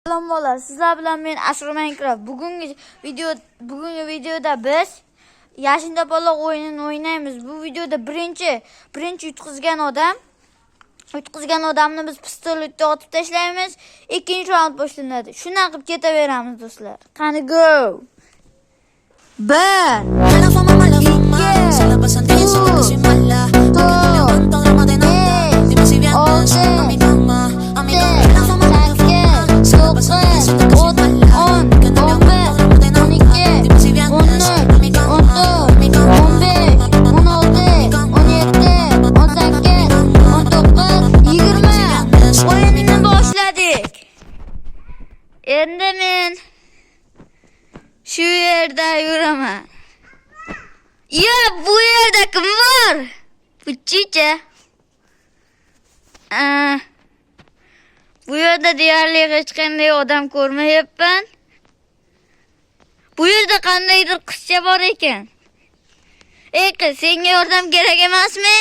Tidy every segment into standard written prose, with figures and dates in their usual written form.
Selamlar. Sizler bilen men Asr Minecraft. Bugungi videoda biz Yashin To'paloq o'yinini o'ynaymiz. Bu videoda birinchi yutqizgan odamni biz pistoletga otib tashlaymiz. Ikkinchi raund boshlanadi. Shunday qilib ketaveramiz do'stlar. Qani go. 1 Mala fama, se la pasan diciendo que soy mala. Que no levanto drama de nada. Dime si vienes a mi cama. A mi cama. La fama, se la pasan diciendo que soy mala. Que no levanto drama de nada. Dime si vienes a mi cama. A mi cama. 15, 16, 17, 18, 19, 20. O'yinni boshladik. Endi men shu yerda yuraman. Ya bu yerda kim bor? Puchicha. Bu yerda deyarli hech qanday odam ko'rmayapman. Bu yerda qandaydir qizcha bor ekan. Ey qiz, senga yordam kerak emasmi?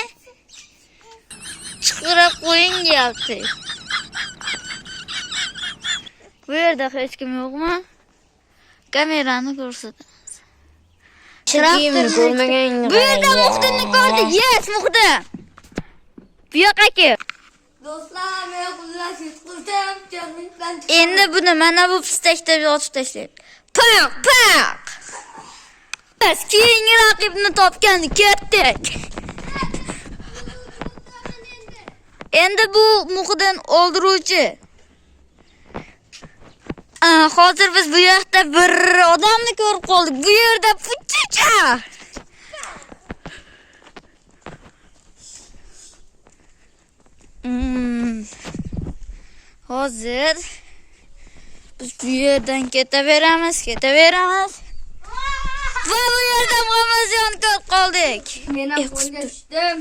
Chiqarib qo'ying deyapti. Bu yerda hech kim yo'qmi? Kamerani ko'rsatamiz. Chekimni ko'rmaganingni Bu yerda Muxdinni ko'rdik. Yes, Muxdin. Bu yoqqa kel. Do'stlar, men qullash yutqizdim. Jannatdan Endi buni mana bu pistakda yotib tashlaydi. Pak. Biz keyingi raqibni topgani ketdik. Endi bu Muxdin o'ldiruvchi. Hozir biz bu yoqda bir odamni ko'rib qoldik. Bu yerda puchicha. Hozir biz bu yerdan ketaveramiz. Va bu yerda Ramazon ko'rib qoldik. men ham qo'lga tushdim.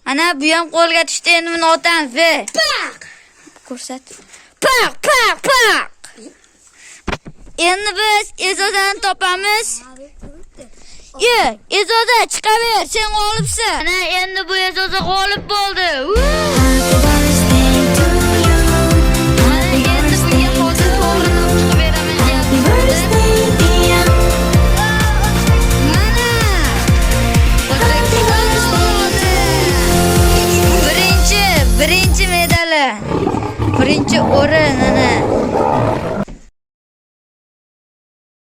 Ana bu ham qo'lga tushdi. Endi buni otamiz. Pak! Ko'rsat. Pak! Endi biz Ezodani topamiz. Ezoda chiqaver, sen g'olibsan. Ana endi bu Ezoda g'olib bo'ldi. Birinchi medali. Birinchi o'rin.